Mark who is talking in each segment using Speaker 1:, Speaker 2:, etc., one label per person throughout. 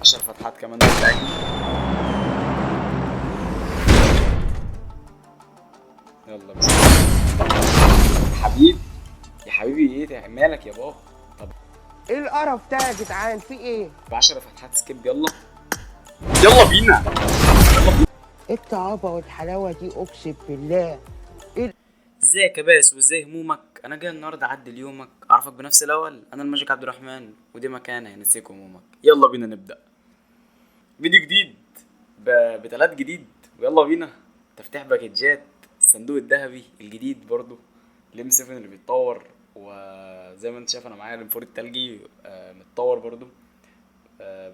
Speaker 1: 10 فتحات كمان محتاجين. يلا بس يا حبيبي، يا حبيبي ايه مالك يا بابا؟ طب
Speaker 2: ايه القرف ده يا جدعان؟ في ايه؟
Speaker 1: ب 10 فتحات سكيب. يلا بينا.
Speaker 2: ايه الطعابه والحلاوه دي اقسم بالله؟
Speaker 1: ازيك يا باس وازاي همومك؟ انا جاي النهارده اعدل يومك، اعرفك بنفسي الاول. انا الماجيك عبد الرحمن، ودي مكانه ينسيك همومك. يلا بينا نبدا فيديو جديد بتلات جديد. ويلا بينا تفتح باكيتجات الصندوق الذهبي الجديد برضو الام 7 اللي بيتطور. وزي ما انت شايف انا معايا الانفور التلجي متطور برضو.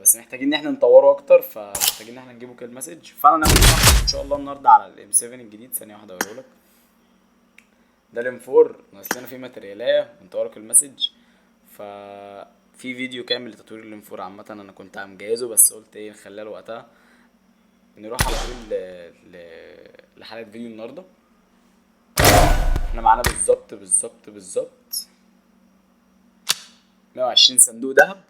Speaker 1: بس محتاجين ان احنا نطوره اكتر، فمحتاجين ان احنا نجيبه كده مسج. فانا ناوي ان شاء الله النهارده على الام 7 الجديد. ثانيه واحده اوريهولك. ده الام 4 ناقص لنا فيه ماتريالية ونطورك المسج. في فيديو كامل لتطوير الام 4 عامة انا كنت مجهزه، بس قلت ايه نخليها لوقتها. نروح على طول لحلقة فيديو النهارده. احنا معانا بالظبط 120 صندوق ذهب،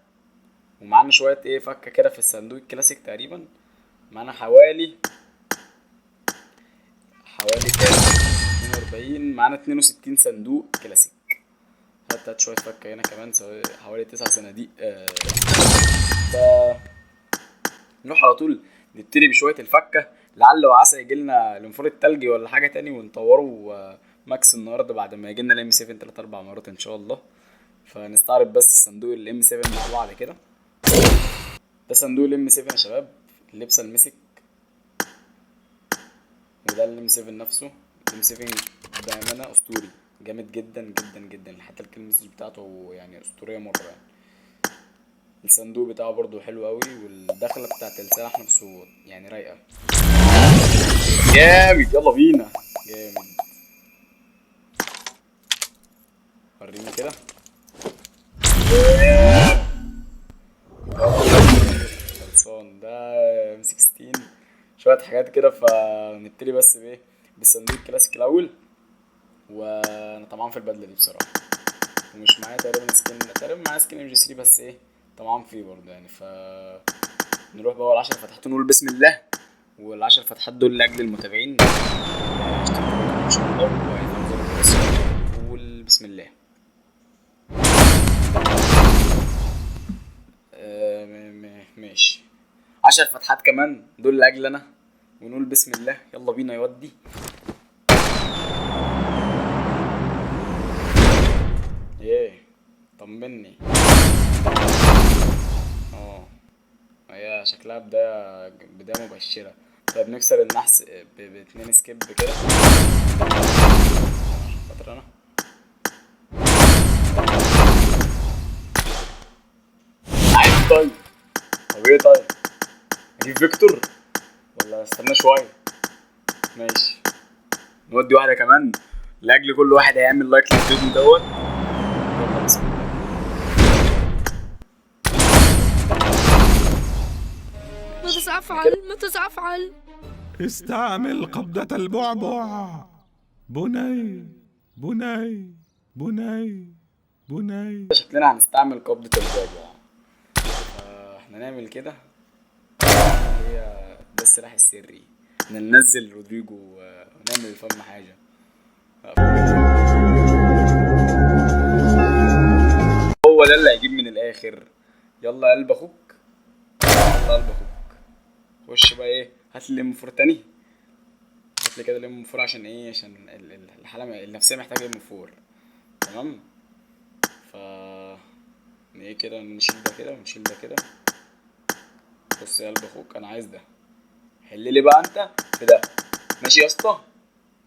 Speaker 1: ومعانا شوية ايه فكة كده في الصندوق الكلاسيك تقريبا. معانا حوالي كام؟ 42. معانا 62 صندوق كلاسيك. هات شوية فكة هنا كمان حوالي 9 صناديق. ف نروح على طول نبتدي بشوية الفكة، لعل وعسى يجيلنا الانفور التلجي ولا حاجة تاني ونطوره ماكس النهارده بعد ما يجيلنا الام 7 3 4 مرات ان شاء الله. فنستعرض بس صندوق الام 7 مع بعض كده. ده صندوق الام 7 يا شباب، اللبسه المسك. وده الام 7 نفسه. الام 7 بأمانة اسطوري، جامد جدا حتى الكلمة بتاعته يعني اسطورية مرة يعني. الصندوق بتاعه برضو حلو قوي، والدخلة بتاعت السلاح نفسه يعني رايقة جامد. يلا بينا جامد. وريني كده. خلصان ده ام 16. شوية حاجات كده. فنبتدي بس بايه؟ بالصندوق الكلاسيك الاول. وانا طبعا في البدلة دي بصراحة، ومش معايا تقريبا معايا سكين ام جي 3، بس ايه طبعا فيه برضه يعني. نروح بقى على 10 فتحات ونقول بسم الله. والعشر فتحات دول لاجل المتابعين. ان شاء الله نقول بسم الله. ماشي. 10 فتحات كمان دول لاجل انا، ونقول بسم الله. يلا بينا يودي. ايه طمني. هي شكلها بداية مبشرة. طيب نكسر النحس باتنين سكيب كده عشان خاطر انا. عايز طيب. طب ايه طيب؟ اجيب فيكتور ولا استنى شوية؟ ماشي، نودي واحدة كمان لأجل كل واحد هيعمل لايك للفيديو دوت. يلا بسم الله.
Speaker 3: ماذا سأفعل؟
Speaker 4: استعمل قبضة البعبع. بني بني بني بني.
Speaker 1: شكلنا هنستعمل قبضة البابا. احنا نعمل كده. هي ده السلاح السري. ننزل رودريجو ونعمل الفم حاجة. هو ده اللي هيجيب من الآخر. يلا قلب أخوك، يلا قلب أخوك. خش بقى ايه، هات لي ام4 تاني. هات لي كده الام 4 عشان ايه؟ عشان الحالة النفسية محتاجة ام 4. تمام. ايه كده، نشيل ده كده ونشيل ده كده. بص يا قلب اخوك، انا عايز ده. حللي بقى انت في ده. ماشي يا اسطى؟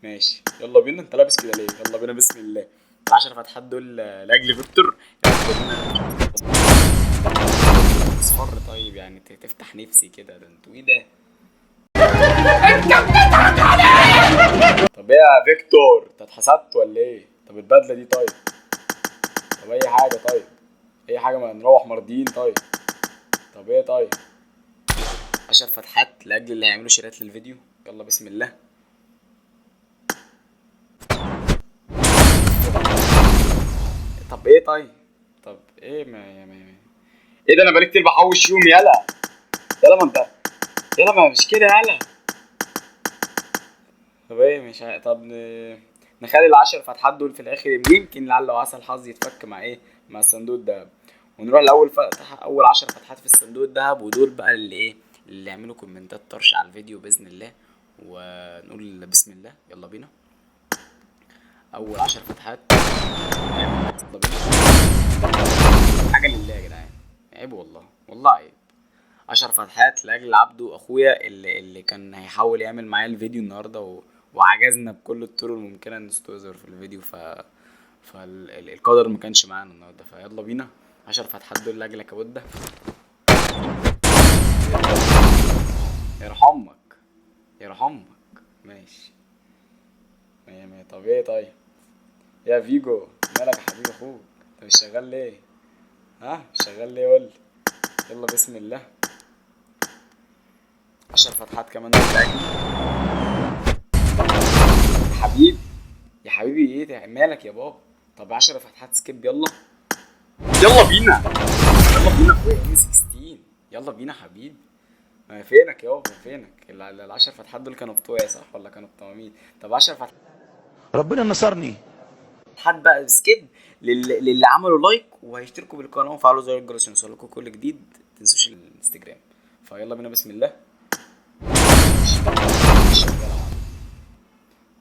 Speaker 1: ماشي. يلا بينا. انت لابس كده ليه؟ يلا بينا بسم الله. ال10 فتحات دول لاجل فيكتور. اصفر طيب يعني تفتح نفسي كده. ده انتوا ايه ده؟ انت بتضحك عليا. طب ايه يا فيكتور، انت اتحسدت ولا ايه؟ طب البدله دي طيب. طب اي حاجه طيب، اي حاجه ما نروح مرضيين طيب. طب ايه طيب؟ 10 فتحات لاجل اللي هيعملوا شيرات للفيديو. يلا بسم الله. طب ايه طيب؟ طب ايه ايه ده؟ انا بقالي كتير بحوش يوم. يلا يلا ما انت، يلا ما مش كده يلا. طب ايه مش طب نخلي العشر فتحات دول في الاخر، يمكن لعل وعسى الحظ يتفك مع ايه، مع الصندوق الدهب. ونروح لاول فتحه، اول 10 فتحات في الصندوق الدهب، ودول بقى اللي ايه، اللي يعملوا كومنتات طرش على الفيديو باذن الله. ونقول بسم الله، يلا بينا. اول 10 فتحات، يلا بينا. حاجه لله يا جدعان، عيب والله، والله عيب. 10 فتحات لاجل عبده اخويا اللي كان هيحاول يعمل معايا الفيديو النهارده وعجزنا بكل الطرق الممكنه ان نستهزر في الفيديو، فالقدر ما كانش معانا النهارده. فيلا بينا 10 فتحات دول لاجلك يا بودة. يرحمك، يرحمك. ماشي، مية مية. طب ايه طيب يا فيجو، مالك يا حبيب اخوك؟ انت مش شغال ليه؟ ها مش شغال ليه؟ قولي. يلا بسم الله. 10 فتحات كمان لاجلي يا حبيبي، يا حبيبي. ايه ده مالك يا بابا؟ طب 10 فتحات سكيب، يلا. يلا بينا، يلا بينا اخويا ام 16. يلا بينا حبيبي. فينك يابا فينك؟ ال10 فتحات دول كانوا بتوعي صح ولا كانوا بتوع؟ طب 10
Speaker 3: ربنا نصرني.
Speaker 1: فتحات بقى سكيب للي عملوا لايك وهيشتركوا بالقناه وفعلوا زر الجرس عشان يوصلكوا كل جديد. متنسوش الانستجرام. فيلا بينا بسم الله.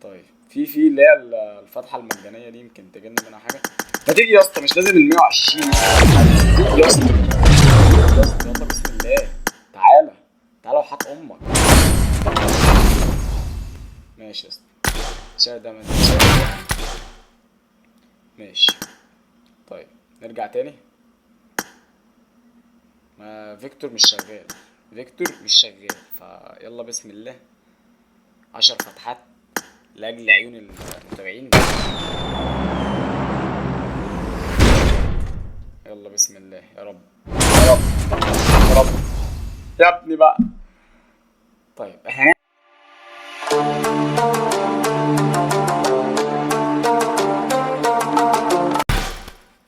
Speaker 1: طيب في اللي هي الفتحه المجانيه دي، يمكن تجيلنا منها حاجه. ما تيجي يا اسطى، مش لازم ال 120 يا اسطى. يلا بسم الله. تعالى تعالى وحط امك. ماشي يا اسطى، شاهد ده ماشي. طيب نرجع تاني. ما فيكتور مش شغال، فيكتور مش شغال. فيلا بسم الله. 10 فتحات لاجل عيون المتابعين. يلا بسم الله يا رب، يا رب، يا رب يا ابني بقى. طيب احنا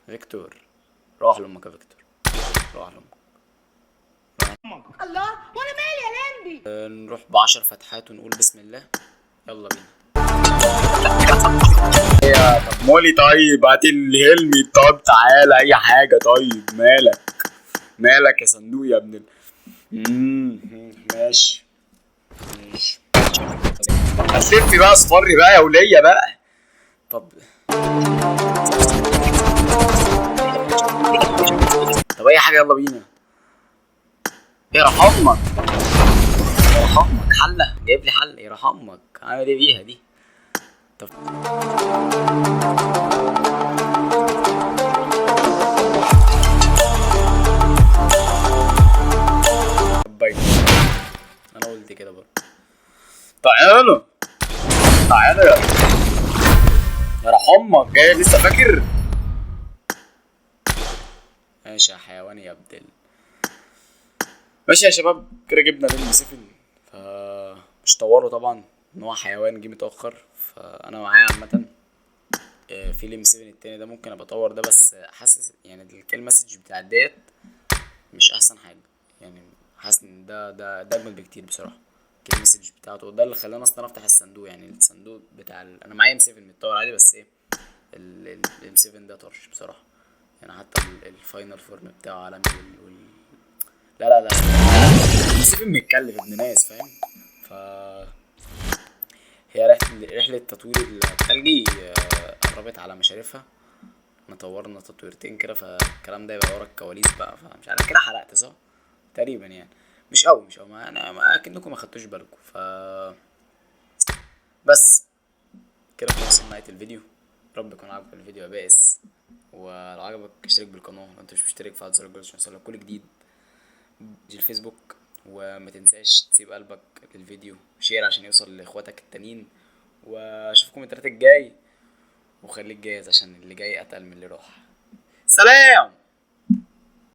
Speaker 1: فيكتور، روح لامك يا فيكتور، روح لامك.
Speaker 2: الله، وانا مالي يا لمبي؟
Speaker 1: نروح ب10 فتحات ونقول بسم الله. يلا بينا. طب مولي، طيب هات الهلمي. طب تعالى اي حاجه. طيب مالك، مالك يا صندوق يا ابن ماشي ماشي. هتلفي بقى اصفري بقى يا وليه بقى. طب اي حاجه يلا بينا. يرحمك، يرحمك. حله جايب لي حله، يرحمك. عامل ايه بيها دي؟ طب باين، انا قلت كده برضه. تعالوا تعالوا يا رحمك، جاي لسه فاكر. ماشي يا حيواني يا بدل. ماشي يا شباب، كده جبنا ريلمي 7. مش طوره طبعا ان هو حيوان جه متاخر. فانا معايا عامه في ليم 7 التاني ده، ممكن ابقى اطور ده، بس حاسس يعني الكيل مسج بتاعت ديت مش احسن حاجه. يعني حاسس ان ده اجمل بكتير بصراحه. الكيل مسج بتاعته ده اللي خلاني اصلا افتح الصندوق. يعني الصندوق بتاع انا معايا ام 7 متطور عادي، بس ايه الام 7 ده طرش بصراحه. يعني حتى الفاينل فورم بتاعه عالمي لا لا لا، ام 7 متكلف ابن ناس فاهم. ف هي رحلة تطوير التلجي قربت على مشارفها. احنا طورنا تطويرتين كده، فالكلام ده يبقى ورا الكواليس بقى. فمش عارف كده حرقت صح تقريبا يعني. مش قوي ما انا ما اكنكم ما خدتوش بالكم. بس كده خلصنا نهاية الفيديو. رب يكون عجبك الفيديو يا بائس. ولو عجبك اشترك بالقناة لو انت مش مشترك، فعل زر الجرس عشان يوصلك كل جديد. دي الفيسبوك. وما تنساش تسيب قلبك للفيديو، شير عشان يوصل لاخواتك التانيين. واشوفكم التلات الجاي، وخليك جاهز عشان اللي جاي اتقل من اللي راح. سلام.